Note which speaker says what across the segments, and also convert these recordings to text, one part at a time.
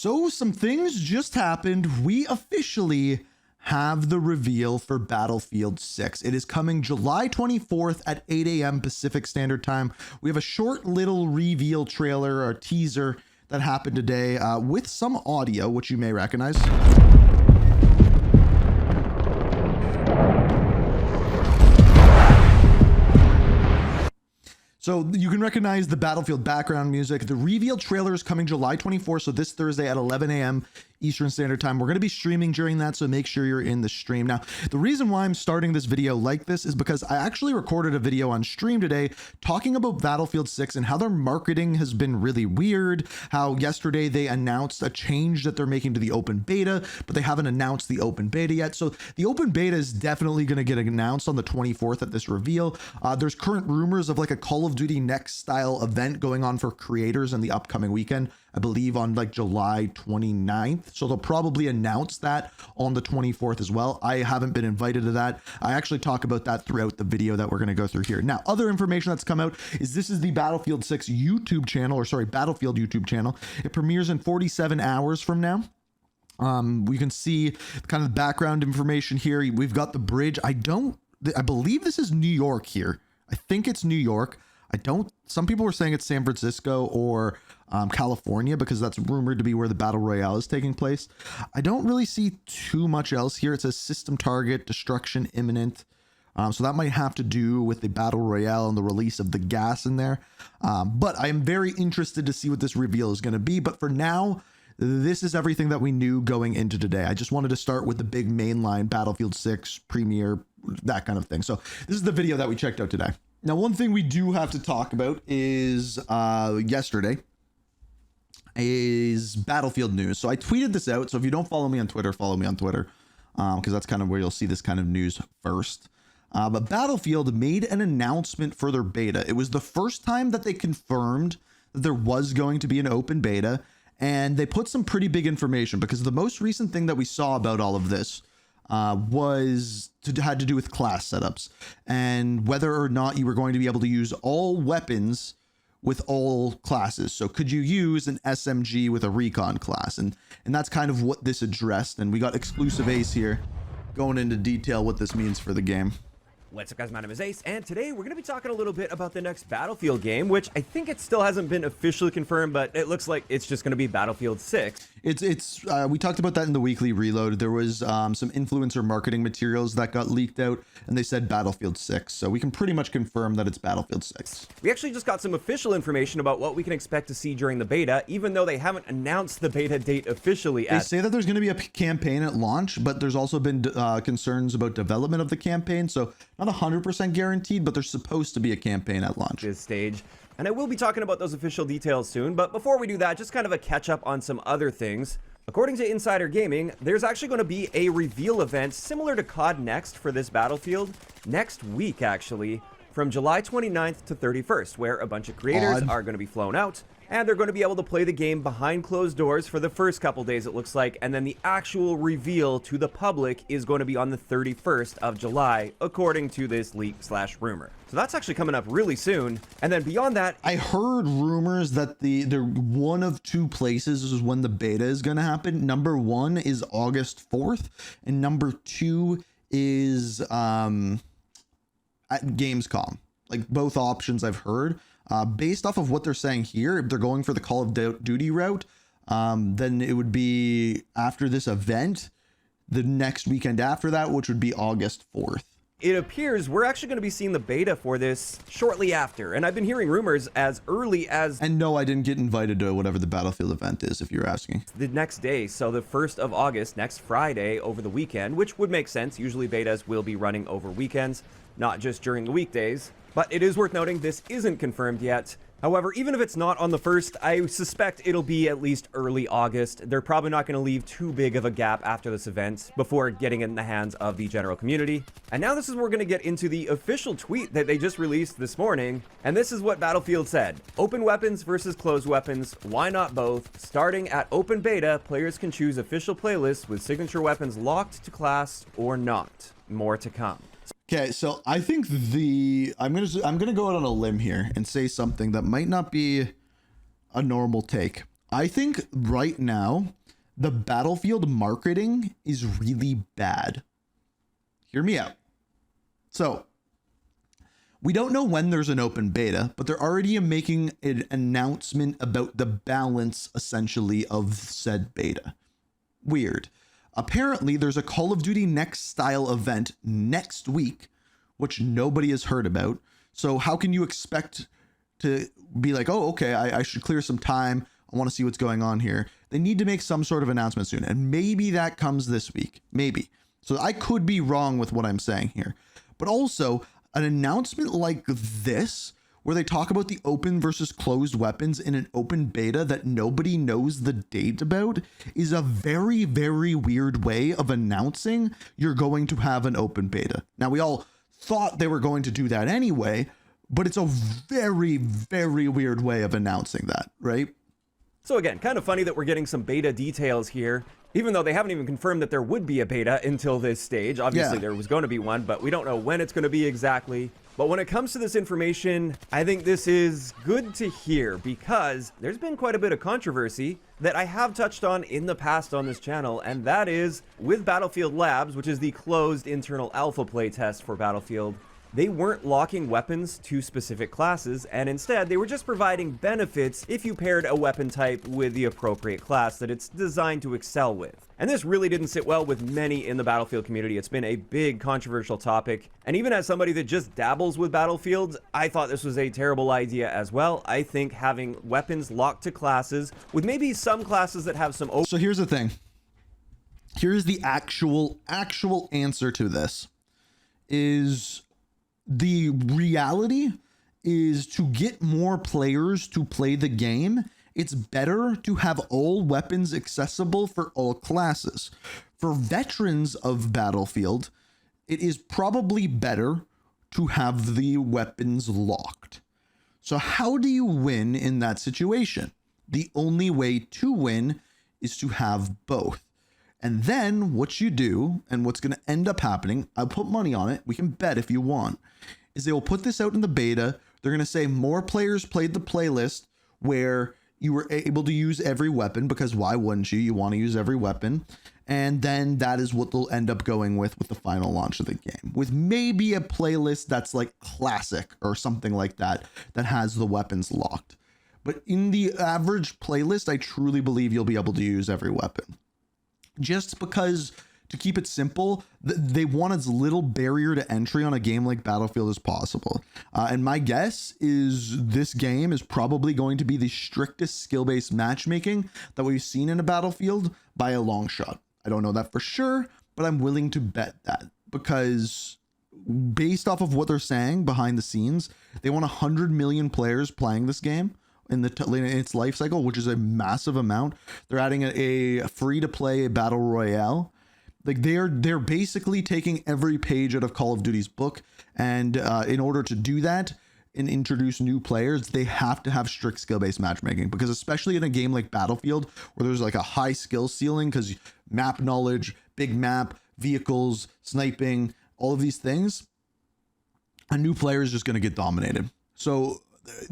Speaker 1: So some things just happened. We officially have the reveal for Battlefield 6. It is coming July 24th at 8 a.m. Pacific Standard Time. We have a short little reveal trailer or teaser that happened today with some audio, which you may recognize. So you can recognize the Battlefield background music. The reveal trailer is coming July 24th, so this Thursday at 11 a.m. Eastern Standard Time. We're going to be streaming during that, so make sure you're in the stream. Now, the reason why I'm starting this video like this is because I actually recorded a video on stream today talking about Battlefield 6 and how their marketing has been really weird, how yesterday they announced a change that they're making to the open beta, but they haven't announced the open beta yet. So the open beta is definitely going to get announced on the 24th at this reveal. There's current rumors of like a Call of Duty Next style event going on for creators in the upcoming weekend, I believe on like July 29th. So they'll probably announce that on the 24th as well. I haven't been invited to that. I actually talk about that throughout the video that we're going to go through here. Now, other information that's come out is this is the Battlefield 6 YouTube channel, or sorry, Battlefield YouTube channel. It premieres in 47 hours from now. We can see kind of background information here. We've got the bridge. I believe this is New York here. I think it's New York. Some people were saying it's San Francisco or California because that's rumored to be where the Battle Royale is taking place. I don't really see too much else here. It says system target, destruction imminent. So that might have to do with the Battle Royale and the release of the gas in there. But I am very interested to see what this reveal is going to be. But for now, this is everything that we knew going into today. I just wanted to start with the big mainline Battlefield 6 premiere, that kind of thing. So this is the video that we checked out today. Now, one thing we do have to talk about is yesterday is Battlefield news. So I tweeted this out. So if you don't follow me on Twitter, follow me on Twitter because that's kind of where you'll see this kind of news first. But Battlefield made an announcement for their beta. It was the first time that they confirmed that there was going to be an open beta, and they put some pretty big information because the most recent thing that we saw about all of this had to do with class setups and whether or not you were going to be able to use all weapons with all classes. So could you use an SMG with a recon class? And that's kind of what this addressed. And we got exclusive Ace here going into detail what this means for the game.
Speaker 2: What's up, guys? My name is Ace, and today we're going to be talking a little bit about the next Battlefield game, which I think it still hasn't been officially confirmed, but it looks like it's just going to be Battlefield 6.
Speaker 1: We talked about that in the weekly reload. There was some influencer marketing materials that got leaked out, and they said Battlefield 6. So we can pretty much confirm that it's Battlefield 6.
Speaker 2: We actually just got some official information about what we can expect to see during the beta, even though they haven't announced the beta date officially.
Speaker 1: They say that there's going to be a campaign at launch, but there's also been concerns about development of the campaign. So not 100% guaranteed, but there's supposed to be a campaign at launch.
Speaker 2: This stage. And I will be talking about those official details soon, but before we do that, just kind of a catch up on some other things. According to Insider Gaming, there's actually going to be a reveal event similar to COD Next for this Battlefield next week, actually, from July 29th to 31st, where a bunch of creators are going to be flown out, and they're going to be able to play the game behind closed doors for the first couple days, it looks like, and then the actual reveal to the public is going to be on the 31st of July, according to this leak/rumor. So that's actually coming up really soon. And then beyond that,
Speaker 1: I heard rumors that they're one of two places is when the beta is going to happen. Number one is August 4th, and number two is at Gamescom. Like both options I've heard. Based off of what they're saying here, if they're going for the Call of Duty route, then it would be after this event, the next weekend after that, which would be August 4th.
Speaker 2: It appears we're actually going to be seeing the beta for this shortly after, and I've been hearing rumors as early as...
Speaker 1: And no, I didn't get invited to whatever the Battlefield event is, if you're asking.
Speaker 2: The next day, so the 1st of August, next Friday, over the weekend, which would make sense. Usually betas will be running over weekends, not just during the weekdays. But it is worth noting this isn't confirmed yet. However, even if it's not on the 1st, I suspect it'll be at least early August. They're probably not going to leave too big of a gap after this event before getting it in the hands of the general community. And now this is where we're going to get into the official tweet that they just released this morning. And this is what Battlefield said. Open weapons versus closed weapons. Why not both? Starting at open beta, players can choose official playlists with signature weapons locked to class or not. More to come.
Speaker 1: Okay, so I think I'm gonna go out on a limb here and say something that might not be a normal take. I think right now, the Battlefield marketing is really bad. Hear me out. So, we don't know when there's an open beta, but they're already making an announcement about the balance, essentially, of said beta. Weird. Apparently, there's a Call of Duty Next style event next week, which nobody has heard about. So how can you expect to be like, oh, okay, I should clear some time. I want to see what's going on here. They need to make some sort of announcement soon. And maybe that comes this week. Maybe. So I could be wrong with what I'm saying here. But also, an announcement like this, where they talk about the open versus closed weapons in an open beta that nobody knows the date about, is a very, very weird way of announcing you're going to have an open beta. Now, we all thought they were going to do that anyway, but it's a very, very weird way of announcing that, right?
Speaker 2: So again, kind of funny that we're getting some beta details here, even though they haven't even confirmed that there would be a beta until this stage. Obviously, there was going to be one, but we don't know when it's going to be exactly. But when it comes to this information, I think this is good to hear because there's been quite a bit of controversy that I have touched on in the past on this channel, and that is with Battlefield Labs, which is the closed internal alpha playtest for Battlefield. They weren't locking weapons to specific classes, and instead they were just providing benefits if you paired a weapon type with the appropriate class that it's designed to excel with. And this really didn't sit well with many in the Battlefield community. It's been a big controversial topic, and even as somebody that just dabbles with Battlefield, I thought this was a terrible idea as well. I think having weapons locked to classes, with maybe some classes that have some...
Speaker 1: So here's the thing. Here's the actual answer to this. Is... The reality is to get more players to play the game, it's better to have all weapons accessible for all classes. For veterans of Battlefield, it is probably better to have the weapons locked. So how do you win in that situation? The only way to win is to have both. And then what you do, and what's going to end up happening, I'll put money on it, we can bet if you want, is they will put this out in the beta. They're going to say more players played the playlist where you were able to use every weapon, because why wouldn't you? You want to use every weapon. And then that is what they'll end up going with the final launch of the game, with maybe a playlist that's like classic or something like that, that has the weapons locked. But in the average playlist, I truly believe you'll be able to use every weapon. Just because, to keep it simple, they want as little barrier to entry on a game like Battlefield as possible. And my guess is this game is probably going to be the strictest skill-based matchmaking that we've seen in a Battlefield by a long shot. I don't know that for sure, but I'm willing to bet that, because based off of what they're saying behind the scenes, they want 100 million players playing this game in its life cycle, which is a massive amount. They're adding a free-to-play battle royale. Like they're basically taking every page out of Call of Duty's book, and in order to do that and introduce new players, they have to have strict skill-based matchmaking, because especially in a game like Battlefield, where there's like a high skill ceiling, because map knowledge, big map, vehicles, sniping, all of these things, a new player is just going to get dominated. So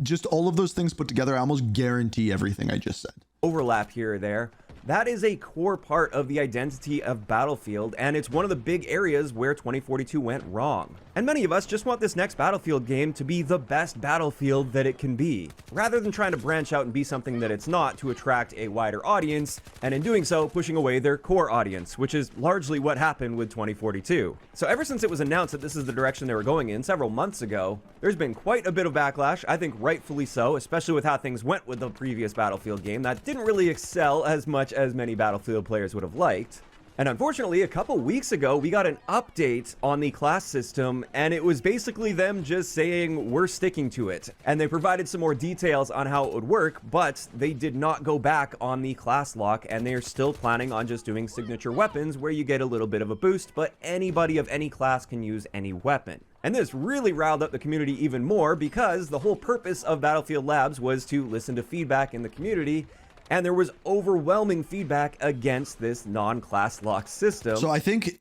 Speaker 1: just all of those things put together, I almost guarantee everything I just said.
Speaker 2: Overlap here or there. That is a core part of the identity of Battlefield, and it's one of the big areas where 2042 went wrong. And many of us just want this next Battlefield game to be the best Battlefield that it can be, rather than trying to branch out and be something that it's not to attract a wider audience, and in doing so, pushing away their core audience, which is largely what happened with 2042. So ever since it was announced that this is the direction they were going in several months ago, there's been quite a bit of backlash, I think rightfully so, especially with how things went with the previous Battlefield game that didn't really excel as much as many Battlefield players would have liked. And unfortunately, a couple weeks ago, we got an update on the class system, and it was basically them just saying, we're sticking to it. And they provided some more details on how it would work, but they did not go back on the class lock, and they're still planning on just doing signature weapons where you get a little bit of a boost, but anybody of any class can use any weapon. And this really riled up the community even more, because the whole purpose of Battlefield Labs was to listen to feedback in the community And there was overwhelming feedback against this non-class lock system.
Speaker 1: So I think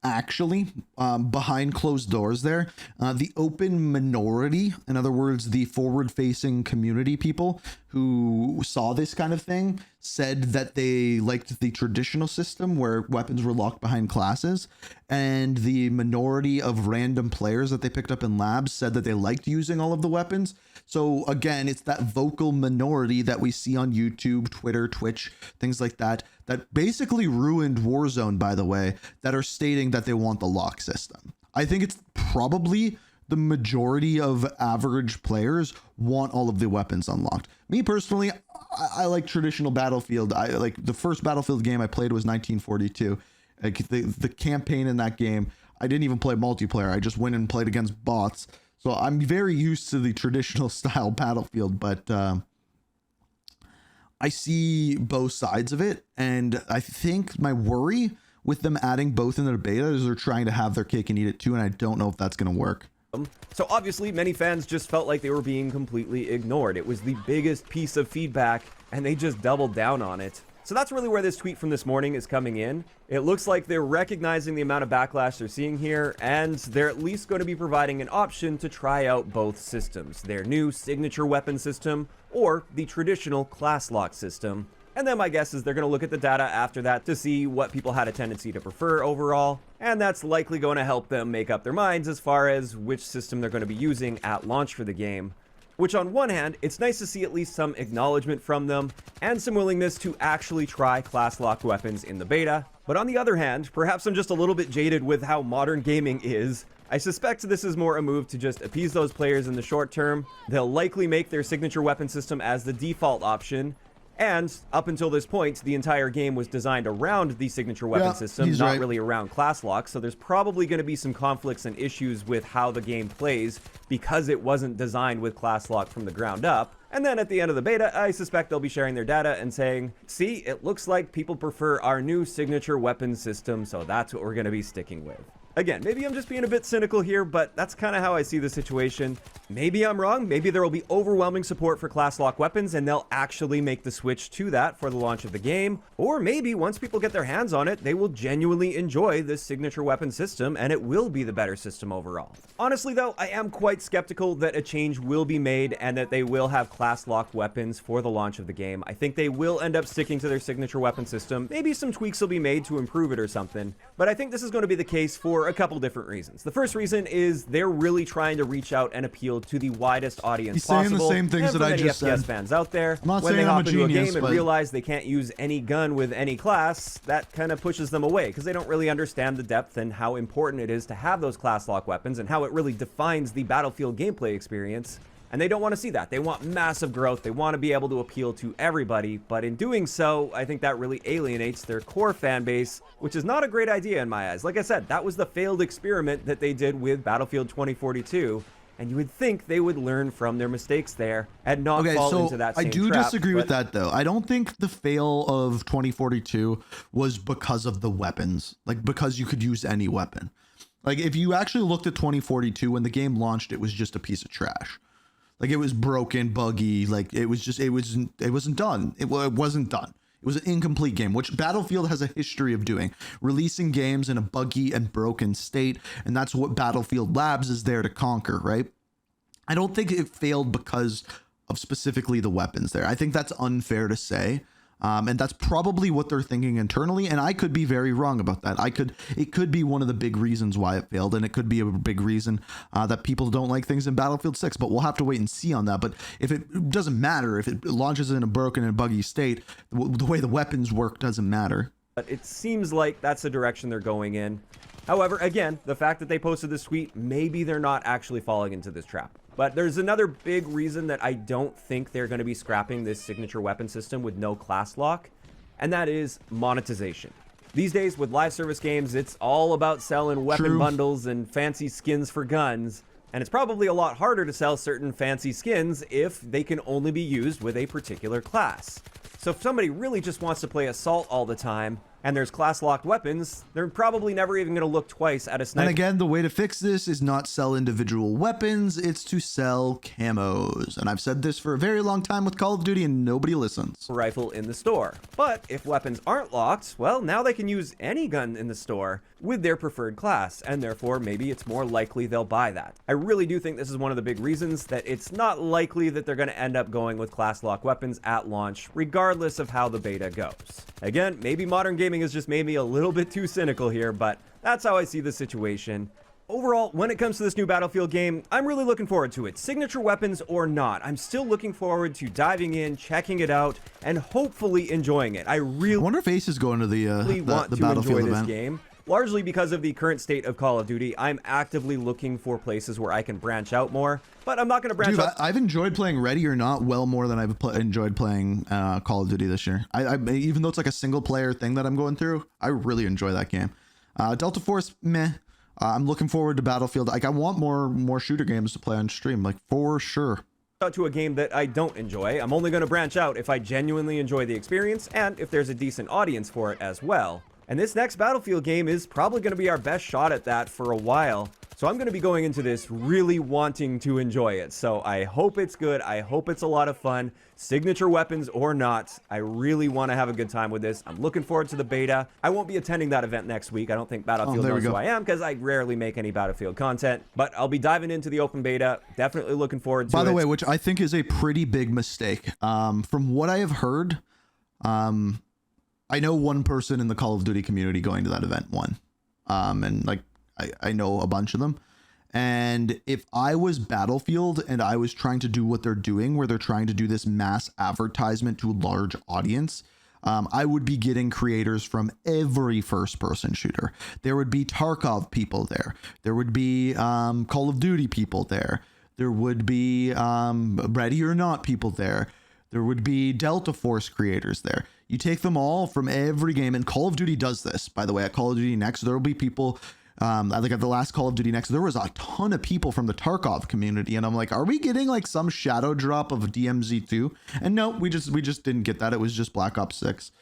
Speaker 1: actually behind closed doors there, the open minority, in other words, the forward-facing community people who saw this kind of thing, said that they liked the traditional system where weapons were locked behind classes, and the minority of random players that they picked up in labs said that they liked using all of the weapons. So again, it's that vocal minority that we see on YouTube, Twitter, Twitch, things like that, that basically ruined Warzone, by the way, that are stating that they want the lock system. I think it's probably the majority of average players want all of the weapons unlocked. Me personally, I like traditional Battlefield. I like the first Battlefield game I played was 1942. Like the campaign in that game, I didn't even play multiplayer. I just went and played against bots. So I'm very used to the traditional style Battlefield, but I see both sides of it. And I think my worry with them adding both in their beta is they're trying to have their cake and eat it too. And I don't know if that's going to work.
Speaker 2: So obviously many fans just felt like they were being completely ignored. It was the biggest piece of feedback and they just doubled down on it. So that's really where this tweet from this morning is coming in. It looks like they're recognizing the amount of backlash they're seeing here, and they're at least going to be providing an option to try out both systems, their new signature weapon system or the traditional class lock system. And then my guess is they're going to look at the data after that to see what people had a tendency to prefer overall, and that's likely going to help them make up their minds as far as which system they're going to be using at launch for the game. Which on one hand, it's nice to see at least some acknowledgement from them and some willingness to actually try class locked weapons in the beta. But on the other hand, perhaps I'm just a little bit jaded with how modern gaming is. I suspect this is more a move to just appease those players in the short term. They'll likely make their signature weapon system as the default option. And up until this point, the entire game was designed around the signature weapon system, not really around class lock. So there's probably going to be some conflicts and issues with how the game plays because it wasn't designed with class lock from the ground up. And then at the end of the beta, I suspect they'll be sharing their data and saying, see, it looks like people prefer our new signature weapon system, so that's what we're going to be sticking with. Again, maybe I'm just being a bit cynical here, but that's kind of how I see the situation. Maybe I'm wrong. Maybe there will be overwhelming support for class lock weapons and they'll actually make the switch to that for the launch of the game. Or maybe once people get their hands on it, they will genuinely enjoy this signature weapon system and it will be the better system overall. Honestly though, I am quite skeptical that a change will be made and that they will have class locked weapons for the launch of the game. I think they will end up sticking to their signature weapon system. Maybe some tweaks will be made to improve it or something, but I think this is going to be the case for a couple different reasons. The first reason is they're really trying to reach out and appeal to the widest audience possible.
Speaker 1: He's saying the same things that I just said.
Speaker 2: FPS fans out there,
Speaker 1: I'm not
Speaker 2: when they
Speaker 1: saying I'm
Speaker 2: hop
Speaker 1: a
Speaker 2: into a
Speaker 1: genius,
Speaker 2: game and realize they can't use any gun with any class, that kind of pushes them away because they don't really understand the depth and how important it is to have those class lock weapons and how it really defines the Battlefield gameplay experience. And they don't want to see that. They want massive growth. They want to be able to appeal to everybody. But in doing so, I think that really alienates their core fan base, which is not a great idea in my eyes. Like I said, that was the failed experiment that they did with Battlefield 2042. And you would think they would learn from their mistakes there and not fall into that same
Speaker 1: trap. I do disagree with
Speaker 2: that
Speaker 1: though. I don't think the fail of 2042 was because of the weapons, like because you could use any weapon. Like if you actually looked at 2042 when the game launched, it was just a piece of trash. Like it was broken, buggy. Like it wasn't done. It wasn't done. It was an incomplete game, which Battlefield has a history of doing, releasing games in a buggy and broken state. And that's what Battlefield Labs is there to conquer, right? I don't think it failed because of specifically the weapons there. I think that's unfair to say. And that's probably what they're thinking internally. And I could be very wrong about that. It could be one of the big reasons why it failed. And it could be a big reason that people don't like things in Battlefield 6, but we'll have to wait and see on that. But if it doesn't matter, if it launches in a broken and buggy state, the way the weapons work doesn't matter.
Speaker 2: But it seems like that's the direction they're going in. However, again, the fact that they posted this tweet, maybe they're not actually falling into this trap. But there's another big reason that I don't think they're going to be scrapping this signature weapon system with no class lock, and that is monetization. These days with live service games, it's all about selling weapon bundles and fancy skins for guns, and it's probably a lot harder to sell certain fancy skins if they can only be used with a particular class. So if somebody really just wants to play Assault all the time, and there's class-locked weapons, they're probably never even going to look twice at a sniper.
Speaker 1: And again, the way to fix this is not sell individual weapons, it's to sell camos. And I've said this for a very long time with Call of Duty and nobody listens.
Speaker 2: Rifle in the store. But if weapons aren't locked, well, now they can use any gun in the store with their preferred class, and therefore maybe it's more likely they'll buy that. I really do think this is one of the big reasons that it's not likely that they're going to end up going with class lock weapons at launch, regardless of how the beta goes. Again, maybe modern gaming has just made me a little bit too cynical here, but that's how I see the situation. Overall, when it comes to this new Battlefield game, I'm really looking forward to it. Signature weapons or not, I'm still looking forward to diving in, checking it out, and hopefully enjoying it. I
Speaker 1: wonder if Ace is going to the Battlefield
Speaker 2: enjoy this
Speaker 1: event.
Speaker 2: game. Largely because of the current state of Call of Duty, I'm actively looking for places where I can branch out more, but I'm not going to branch out.
Speaker 1: I've enjoyed playing Ready or Not well more than I've enjoyed playing Call of Duty this year. I even though it's like a single player thing that I'm going through, I really enjoy that game. Delta Force, meh. I'm looking forward to Battlefield. Like I want more shooter games to play on stream, like for sure.
Speaker 2: Out to a game that I don't enjoy. I'm only going to branch out if I genuinely enjoy the experience and if there's a decent audience for it as well. And this next Battlefield game is probably going to be our best shot at that for a while. So I'm going to be going into this really wanting to enjoy it. So I hope it's good. I hope it's a lot of fun. Signature weapons or not, I really want to have a good time with this. I'm looking forward to the beta. I won't be attending that event next week. I don't think Battlefield knows who I am because I rarely make any Battlefield content. But I'll be diving into the open beta. Definitely looking forward to it.
Speaker 1: By the way, which I think is a pretty big mistake. From what I have heard, I know one person in the Call of Duty community going to that event, and like I know a bunch of them. And if I was Battlefield and I was trying to do what they're doing, where they're trying to do this mass advertisement to a large audience, I would be getting creators from every first person shooter. There would be Tarkov people there. There would be Call of Duty people there. There would be Ready or Not people there. There would be Delta Force creators there. You take them all from every game, and Call of Duty does this, by the way. At Call of Duty Next, there will be people, like at the last Call of Duty Next, there was a ton of people from the Tarkov community, and I'm like, are we getting like some shadow drop of DMZ2? And no, we just didn't get that. It was just Black Ops 6.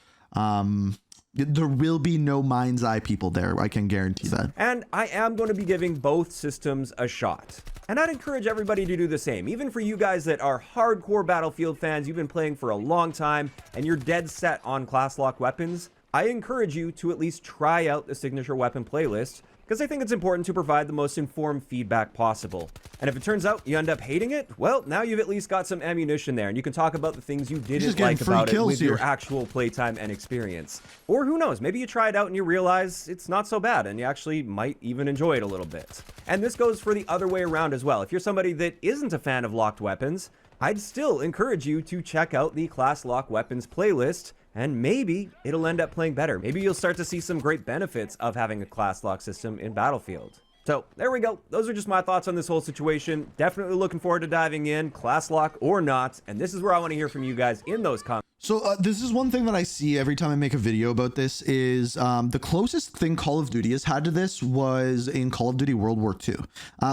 Speaker 1: There will be no mind's eye people there. I can guarantee that.
Speaker 2: And I am going to be giving both systems a shot. And I'd encourage everybody to do the same. Even for you guys that are hardcore Battlefield fans, you've been playing for a long time, and you're dead set on class lock weapons, I encourage you to at least try out the signature weapon playlist, because I think it's important to provide the most informed feedback possible. And if it turns out you end up hating it, well, now you've at least got some ammunition there, and you can talk about the things you didn't like about it with your actual playtime and experience. Or who knows, maybe you try it out and you realize it's not so bad, and you actually might even enjoy it a little bit. And this goes for the other way around as well. If you're somebody that isn't a fan of locked weapons, I'd still encourage you to check out the class lock weapons playlist, and maybe it'll end up playing better. Maybe you'll start to see some great benefits of having a class lock system in Battlefield. So there we go. Those are just my thoughts on this whole situation. Definitely looking forward to diving in, class lock or not. And this is where I want to hear from you guys in those comments.
Speaker 1: So this is one thing that I see every time I make a video about this is the closest thing Call of Duty has had to this was in Call of Duty World War II.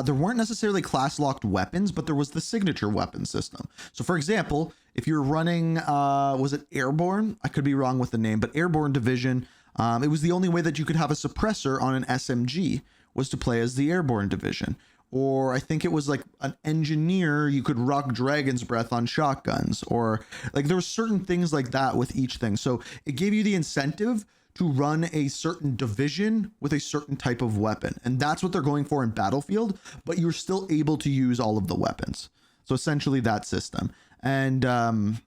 Speaker 1: There weren't necessarily class locked weapons, but there was the signature weapon system. So for example, if you're running, was it Airborne? I could be wrong with the name, but Airborne Division, it was the only way that you could have a suppressor on an SMG was to play as the Airborne Division. Or I think it was like an engineer, you could rock Dragon's Breath on shotguns, or like there were certain things like that with each thing. So it gave you the incentive to run a certain division with a certain type of weapon. And that's what they're going for in Battlefield, but you're still able to use all of the weapons. So essentially that system. And I'm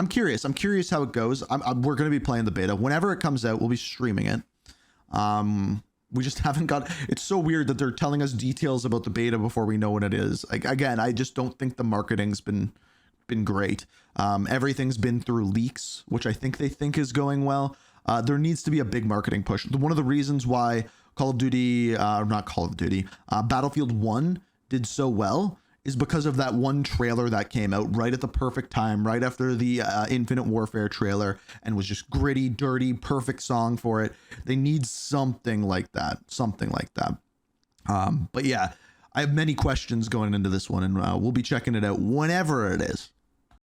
Speaker 1: curious how it goes. We're going to be playing the beta. Whenever it comes out, we'll be streaming it. We just haven't got, it's so weird that they're telling us details about the beta before we know what it is. Like, again, I just don't think the marketing's been great. Everything's been through leaks, which I think they think is going well. There needs to be a big marketing push. One of the reasons why Battlefield 1 did so well is because of that one trailer that came out right at the perfect time, right after the Infinite Warfare trailer, and was just gritty, dirty, perfect song for it. They need something like that, but yeah, I have many questions going into this one, and we'll be checking it out whenever it is.